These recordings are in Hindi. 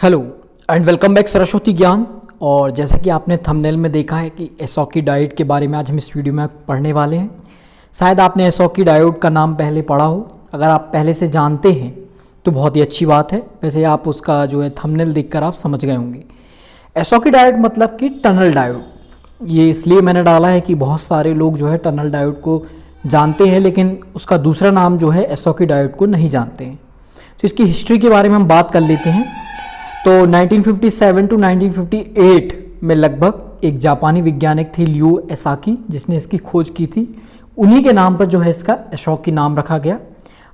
Hello and welcome back Saraswati ज्ञान। और जैसा कि आपने थंबनेल में देखा है कि एसोकी डायोड के बारे में आज हम इस वीडियो में पढ़ने वाले हैं। शायद आपने एसोकी डायोड का नाम पहले पढ़ा हो। अगर आप पहले से जानते हैं तो बहुत ही अच्छी बात है। वैसे आप उसका जो है थंबनेल देखकर आप समझ गए होंगे। एसोकी डायोड मतलब कि टनल डायोड। ये इसलिए मैंने डाला है कि बहुत सारे लोग जो है टनल डायोड को जानते हैं, लेकिन उसका दूसरा नाम जो है एसोकी डायोड को नहीं जानते हैं। तो इसकी हिस्ट्री के बारे में हम बात कर लेते हैं। तो 1957 टू 1958 में लगभग एक जापानी वैज्ञानिक थे लियो एसाकी, जिसने इसकी खोज की थी। उन्हीं के नाम पर जो है इसका एसोकी नाम रखा गया।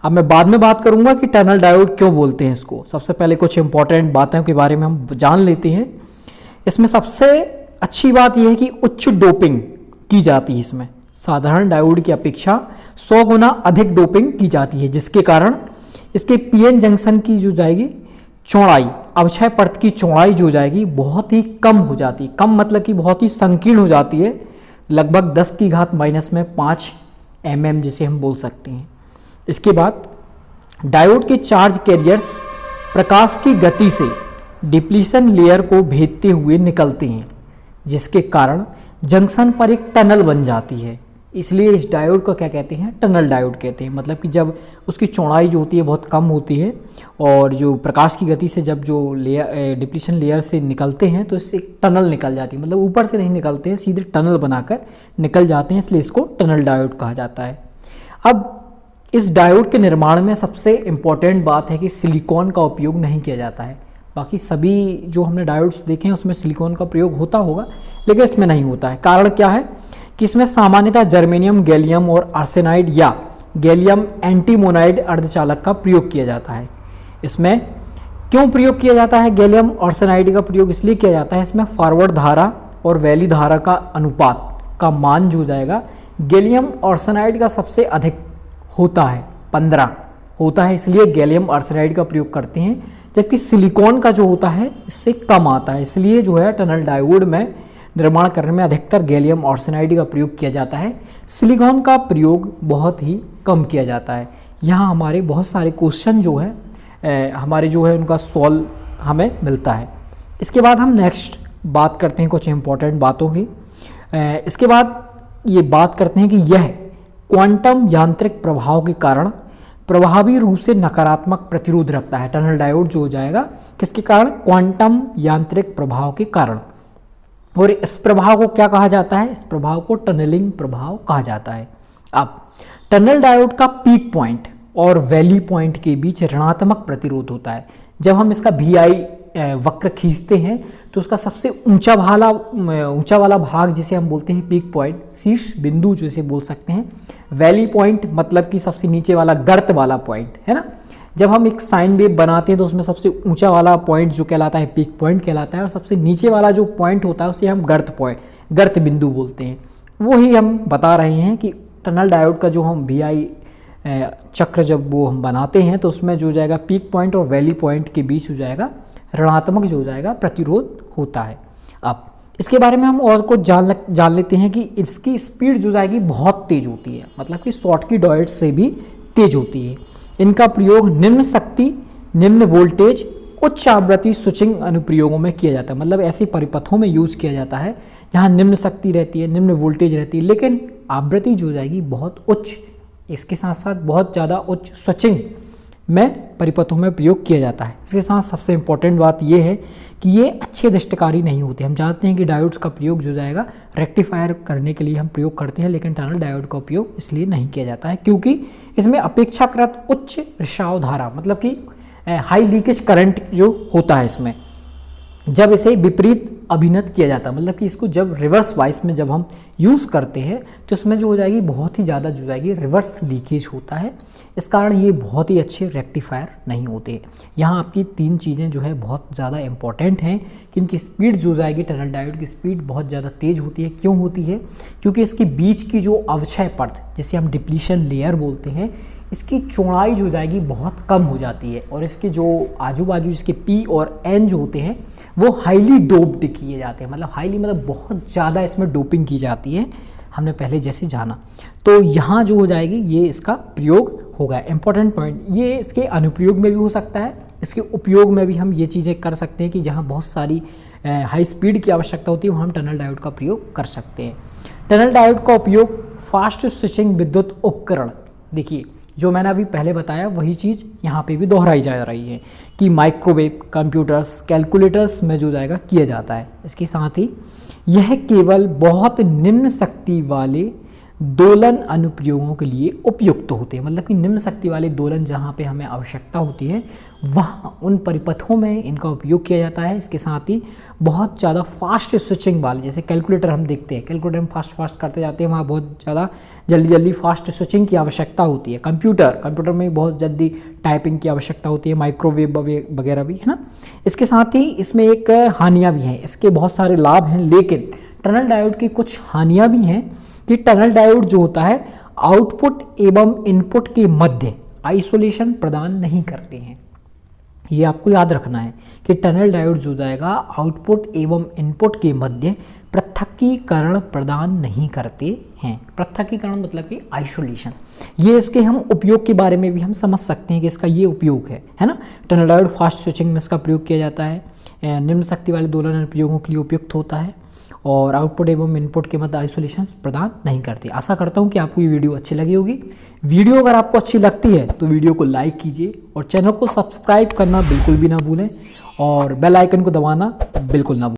अब मैं बाद में बात करूंगा कि टनल डायोड क्यों बोलते हैं इसको। सबसे पहले कुछ इंपॉर्टेंट बातों के बारे में हम जान लेते हैं। इसमें सबसे अच्छी बात यह है कि उच्च डोपिंग की जाती है। इसमें साधारण डायोड की अपेक्षा 100 गुना अधिक डोपिंग की जाती है, जिसके कारण इसके पीएन जंक्शन की जो जाएगी चौड़ाई, अवक्षय परत की चौड़ाई जो जाएगी बहुत ही कम हो जाती है। कम मतलब कि बहुत ही संकीर्ण हो जाती है, लगभग 10 की घात -5 mm जिसे हम बोल सकते हैं। इसके बाद डायोड के चार्ज कैरियर्स प्रकाश की गति से डिप्लीशन लेयर को भेदते हुए निकलते हैं, जिसके कारण जंक्शन पर एक टनल बन जाती है। इसलिए इस डायोड को क्या कहते हैं? टनल डायोड कहते हैं। मतलब कि जब उसकी चौड़ाई जो होती है बहुत कम होती है और जो प्रकाश की गति से जब जो लेयर डिप्लीशन लेयर से निकलते हैं तो इससे एक टनल निकल जाती है। मतलब ऊपर से नहीं निकलते हैं, सीधे टनल बनाकर निकल जाते हैं, इसलिए इसको टनल डायोड कहा जाता है। अब इस डायोड के निर्माण में सबसे इम्पॉर्टेंट बात है कि सिलिकॉन का उपयोग नहीं किया जाता है। बाकी सभी जो हमने डायोड्स देखे हैं उसमें सिलिकॉन का प्रयोग होता होगा, लेकिन इसमें नहीं होता है। कारण क्या है कि इसमें सामान्यतः जर्मेनियम, गैलियम और आर्सेनाइड या गैलियम एंटीमोनाइड अर्धचालक का प्रयोग किया जाता है। इसमें क्यों प्रयोग किया जाता है? गैलियम आर्सेनाइड का प्रयोग इसलिए किया जाता है, इसमें फॉरवर्ड धारा और वैली धारा का अनुपात का मान जो जाएगा गैलियम आर्सेनाइड का सबसे अधिक होता है, 15 होता है, इसलिए गैलियम आर्सेनाइड का प्रयोग करते हैं। जबकि सिलिकॉन का जो होता है इससे कम आता है, इसलिए जो है टनल डायोड में निर्माण करने में अधिकतर गैलियम आर्सेनाइड का प्रयोग किया जाता है। सिलिकॉन का प्रयोग बहुत ही कम किया जाता है। यहाँ हमारे बहुत सारे क्वेश्चन जो है हमारे जो है उनका सॉल्व हमें मिलता है। इसके बाद हम नेक्स्ट बात करते हैं कुछ इंपॉर्टेंट बातों की। इसके बाद ये बात करते हैं कि यह क्वांटम यांत्रिक प्रभाव के कारण प्रभावी रूप से नकारात्मक प्रतिरोध रखता है। टनल डायोड जो हो जाएगा किसके कारण? क्वांटम यांत्रिक प्रभाव के कारण। और इस प्रभाव को क्या कहा जाता है? इस प्रभाव को टनलिंग प्रभाव कहा जाता है। अब टनल डायोड का पीक पॉइंट और वैली पॉइंट के बीच ऋणात्मक प्रतिरोध होता है। जब हम इसका VI वक्र खींचते हैं तो उसका सबसे ऊंचा वाला भाग जिसे हम बोलते हैं पीक पॉइंट, शीर्ष बिंदु जिसे बोल सकते हैं। वैली पॉइंट मतलब कि सबसे नीचे वाला गर्त वाला पॉइंट है ना। जब हम एक साइन वेव बनाते हैं तो उसमें सबसे ऊंचा वाला पॉइंट जो कहलाता है पीक पॉइंट कहलाता है, और सबसे नीचे वाला जो पॉइंट होता है उसे हम गर्त बिंदु बोलते हैं। वही हम बता रहे हैं कि टनल डायोड का जो हम VI चक्र जब वो हम बनाते हैं तो उसमें जो जाएगा पीक पॉइंट और वैली पॉइंट के बीच हो जाएगा ऋणात्मक जो हो जाएगा प्रतिरोध होता है। अब इसके बारे में हम और कुछ जान लेते हैं कि इसकी स्पीड जो जाएगी बहुत तेज होती है, मतलब कि शॉटकी डायोड से भी तेज होती है। इनका प्रयोग निम्न शक्ति, निम्न वोल्टेज, उच्च आवृत्ति स्विचिंग अनुप्रयोगों में किया जाता है। मतलब ऐसे परिपथों में यूज किया जाता है जहां निम्न शक्ति रहती है, निम्न वोल्टेज रहती है, लेकिन आवृत्ति जो जाएगी बहुत उच्च, इसके साथ साथ बहुत ज़्यादा उच्च स्विचिंग में परिपथों में प्रयोग किया जाता है। इसके साथ सबसे इंपॉर्टेंट बात यह है कि ये अच्छे दष्टकारी नहीं होते। हम जानते हैं कि डायोड्स का प्रयोग जो जाएगा रेक्टिफायर करने के लिए हम प्रयोग करते हैं, लेकिन टनल डायोड का उपयोग इसलिए नहीं किया जाता है क्योंकि इसमें अपेक्षाकृत उच्च रिसाव धारा, मतलब कि हाई लीकेज करंट जो होता है इसमें, जब इसे विपरीत अभिनत किया जाता है, मतलब कि इसको जब रिवर्स वाइस में जब हम यूज़ करते हैं तो इसमें जो हो जाएगी बहुत ही ज़्यादा जो जाएगी रिवर्स लीकेज होता है। इस कारण ये बहुत ही अच्छे रेक्टिफायर नहीं होते। यहाँ आपकी 3 चीज़ें जो है बहुत ज़्यादा इंपॉर्टेंट हैं कि इनकी स्पीड जो जाएगी, टनल डायोड की स्पीड बहुत ज़्यादा तेज़ होती है। क्यों होती है? क्योंकि इसके बीच की जो अवक्षय परत जिसे हम डिप्लीशन लेयर बोलते हैं, इसकी चौड़ाई जो जाएगी बहुत कम हो जाती है और इसके जो आजू बाजू इसके P और N जो होते हैं वो हाईली डोप्ड किए जाते हैं। मतलब हाईली मतलब बहुत ज़्यादा इसमें डोपिंग की जाती है, हमने पहले जैसे जाना। तो यहाँ जो हो जाएगी ये इसका प्रयोग होगा। इंपॉर्टेंट पॉइंट ये इसके अनुप्रयोग में भी हो सकता है इसके उपयोग में भी हम ये चीज़ें कर सकते हैं कि जहाँ बहुत सारी हाई स्पीड की आवश्यकता होती है वहाँ हम टनल डायोड का प्रयोग कर सकते हैं। टनल डायोड का उपयोग फास्ट स्विचिंग विद्युत उपकरण, देखिए जो मैंने अभी पहले बताया वही चीज़ यहाँ पे भी दोहराई जा रही है कि माइक्रोवेव, कंप्यूटर्स, कैलकुलेटर्स में जो जाएगा किया जाता है। इसके साथ ही यह केवल बहुत निम्न शक्ति वाले दोलन अनुप्रयोगों के लिए उपयुक्त होते हैं, मतलब कि निम्न शक्ति वाले दोलन जहाँ पे हमें आवश्यकता होती है वहाँ उन परिपथों में इनका उपयोग किया जाता है। इसके साथ ही बहुत ज़्यादा फास्ट स्विचिंग वाले, जैसे कैलकुलेटर हम देखते हैं, कैलकुलेटर हम फास्ट करते जाते हैं, वहाँ बहुत ज़्यादा जल्दी फास्ट स्विचिंग की आवश्यकता होती है। कंप्यूटर में बहुत जल्दी टाइपिंग की आवश्यकता होती है, माइक्रोवेव वगैरह भी, है ना। इसके साथ ही इसमें एक हानियाँ भी हैं, इसके बहुत सारे लाभ हैं, लेकिन टनल डायोड की कुछ हानियाँ भी हैं कि टनल डायोड जो होता है आउटपुट एवं इनपुट के मध्य आइसोलेशन प्रदान नहीं करते हैं। ये आपको याद रखना है कि टनल डायोड जो जाएगा आउटपुट एवं इनपुट के मध्य पृथक्कीकरण प्रदान नहीं करते हैं। पृथक्कीकरण मतलब कि आइसोलेशन। ये इसके हम उपयोग के बारे में भी हम समझ सकते हैं कि इसका ये उपयोग है ना। टनल डायोड फास्ट स्विचिंग में इसका प्रयोग किया जाता है, निम्न शक्ति वाले दोलन अनुप्रयोगों के लिए उपयुक्त होता है और आउटपुट एवं इनपुट के मध्य आइसोलेशन प्रदान नहीं करती। आशा करता हूँ कि आपको ये वीडियो अच्छी लगी होगी। वीडियो अगर आपको अच्छी लगती है तो वीडियो को लाइक कीजिए और चैनल को सब्सक्राइब करना बिल्कुल भी ना भूलें और बेल आइकन को दबाना बिल्कुल ना भूलें।